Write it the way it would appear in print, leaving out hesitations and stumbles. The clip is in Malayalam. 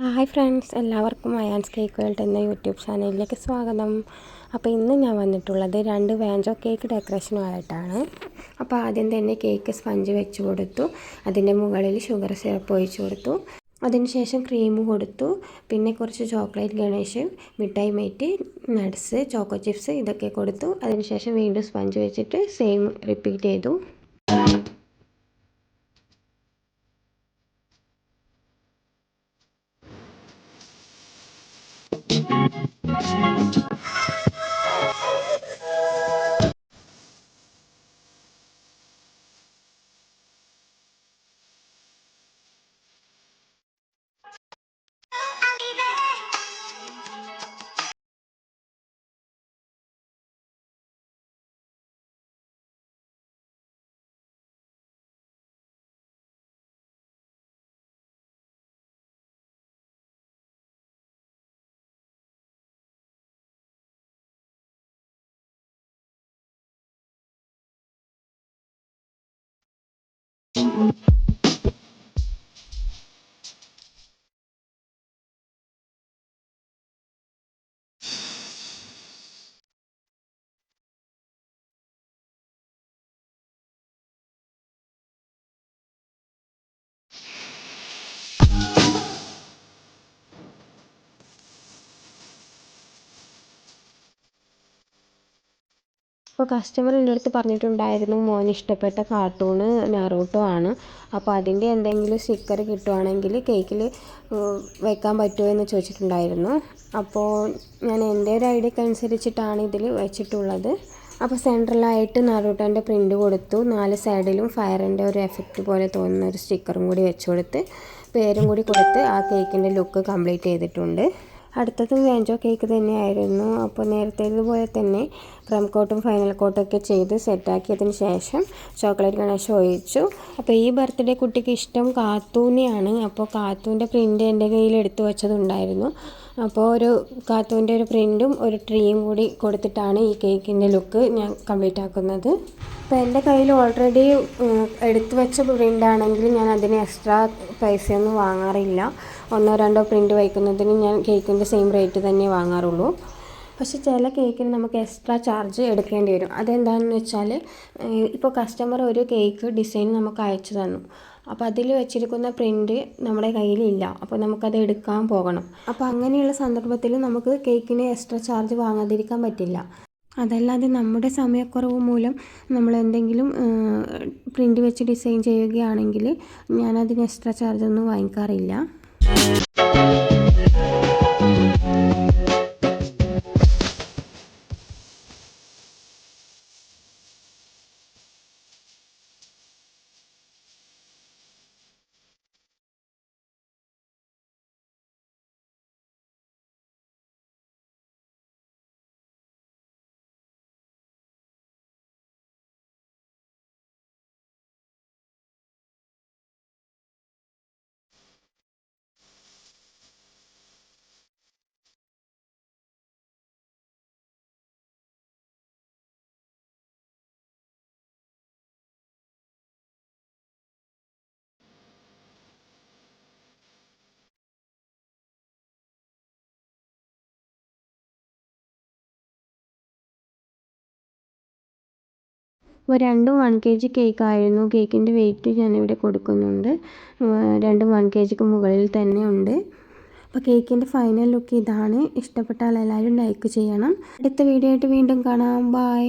ഹായ് ഫ്രണ്ട്സ്, എല്ലാവർക്കും അയാൻസ് കേക്ക് വേൾഡ് എന്ന യൂട്യൂബ് ചാനലിലേക്ക് സ്വാഗതം. അപ്പോൾ ഇന്ന് ഞാൻ വന്നിട്ടുള്ളത് 2 വാഞ്ചോ കേക്ക് ഡെക്കറേഷനുമായിട്ടാണ്. അപ്പോൾ ആദ്യം തന്നെ കേക്ക് സ്പഞ്ച് വെച്ച് കൊടുത്തു, അതിൻ്റെ മുകളിൽ ഷുഗർ സിറപ്പ് ഒഴിച്ചു കൊടുത്തു. അതിനുശേഷം ക്രീം കൊടുത്തു, പിന്നെ കുറച്ച് ചോക്ലേറ്റ് ഗണേഷ്, മിഠായി മേറ്റ്, നട്ട്സ്, ചോക്കോ ചിപ്സ് ഇതൊക്കെ കൊടുത്തു. അതിനുശേഷം വീണ്ടും സ്പഞ്ച് വെച്ചിട്ട് സെയിം റിപ്പീറ്റ് ചെയ്തു. അപ്പോൾ കസ്റ്റമർ എൻ്റെ അടുത്ത് പറഞ്ഞിട്ടുണ്ടായിരുന്നു, മോന് ഇഷ്ടപ്പെട്ട കാർട്ടൂണ് നറൂട്ടോ ആണ്. അപ്പോൾ അതിൻ്റെ എന്തെങ്കിലും സ്റ്റിക്കർ കിട്ടുവാണെങ്കിൽ കേക്കിൽ വെക്കാൻ പറ്റുമോ എന്ന് ചോദിച്ചിട്ടുണ്ടായിരുന്നു. അപ്പോൾ ഞാൻ എൻ്റെ ഒരു ഐഡിയക്ക് അനുസരിച്ചിട്ടാണ് ഇതിൽ വെച്ചിട്ടുള്ളത്. അപ്പോൾ സെൻട്രലായിട്ട് നറൂട്ടോൻ്റെ പ്രിൻ്റ് കൊടുത്തു, 4 സൈഡിലും ഫയറിൻ്റെ ഒരു എഫക്റ്റ് പോലെ തോന്നുന്ന ഒരു സ്റ്റിക്കറും കൂടി വെച്ച് കൊടുത്ത്, പേരും കൂടി കൊടുത്ത് ആ കേക്കിൻ്റെ ലുക്ക് കംപ്ലീറ്റ് ചെയ്തിട്ടുണ്ട്. അടുത്തത് വാഞ്ചോ കേക്ക് തന്നെയായിരുന്നു. അപ്പോൾ നേരത്തേതുപോലെ തന്നെ ക്രം കോട്ടും ഫൈനൽ കോട്ടൊക്കെ ചെയ്ത് സെറ്റാക്കിയതിന് ശേഷം ചോക്ലേറ്റ് ഗണേഷ് ഒഴിച്ചു. അപ്പോൾ ഈ ബർത്ത്ഡേ കുട്ടിക്ക് ഇഷ്ടം കാത്തൂനെയാണ്. അപ്പോൾ കാത്തൂൻ്റെ പ്രിൻ്റ് എൻ്റെ കയ്യിൽ എടുത്തു വെച്ചതുണ്ടായിരുന്നു. അപ്പോൾ ഒരു കാത്തൂൻ്റെ ഒരു പ്രിൻറ്റും ഒരു ട്രീയും കൂടി കൊടുത്തിട്ടാണ് ഈ കേക്കിൻ്റെ ലുക്ക് ഞാൻ കംപ്ലീറ്റ് ആക്കുന്നത്. അപ്പോൾ എൻ്റെ കയ്യിൽ ഓൾറെഡി എടുത്തു വെച്ച പ്രിൻ്റാണെങ്കിൽ ഞാൻ അതിന് എക്സ്ട്രാ പൈസയൊന്നും വാങ്ങാറില്ല. 1-2 പ്രിൻ്റ് വയ്ക്കുന്നതിന് ഞാൻ കേക്കിൻ്റെ സെയിം റേറ്റ് തന്നെ വാങ്ങാറുള്ളൂ. പക്ഷെ ചില കേക്കിന് നമുക്ക് എക്സ്ട്രാ ചാർജ് എടുക്കേണ്ടി വരും. അതെന്താണെന്ന് വെച്ചാൽ, ഇപ്പോൾ കസ്റ്റമർ ഒരു കേക്ക് ഡിസൈൻ നമുക്ക് അയച്ചു തന്നു. അപ്പോൾ അതിൽ വെച്ചിരിക്കുന്ന പ്രിൻ്റ് നമ്മുടെ കയ്യിലില്ല. അപ്പോൾ നമുക്കത് എടുക്കാൻ പോകണം. അപ്പോൾ അങ്ങനെയുള്ള സന്ദർഭത്തിൽ നമുക്ക് കേക്കിന് എക്സ്ട്രാ ചാർജ് വാങ്ങാതിരിക്കാൻ പറ്റില്ല. അതല്ലാതെ നമ്മുടെ സമയക്കുറവ് മൂലം നമ്മൾ എന്തെങ്കിലും പ്രിൻ്റ് വെച്ച് ഡിസൈൻ ചെയ്യുകയാണെങ്കിൽ ഞാനതിന് എക്സ്ട്രാ ചാർജൊന്നും വാങ്ങിക്കാറില്ല. അപ്പോൾ 2 1 kg കേക്കായിരുന്നു. കേക്കിൻ്റെ വെയിറ്റ് ഞാനിവിടെ കൊടുക്കുന്നുണ്ട്. 2 1 kgക്ക് മുകളിൽ തന്നെ ഉണ്ട്. അപ്പോൾ കേക്കിൻ്റെ ഫൈനൽ ലുക്ക് ഇതാണ്. ഇഷ്ടപ്പെട്ടാൽ എല്ലാവരും ലൈക്ക് ചെയ്യണം. അടുത്ത വീഡിയോ ആയിട്ട് വീണ്ടും കാണാം. ബൈ.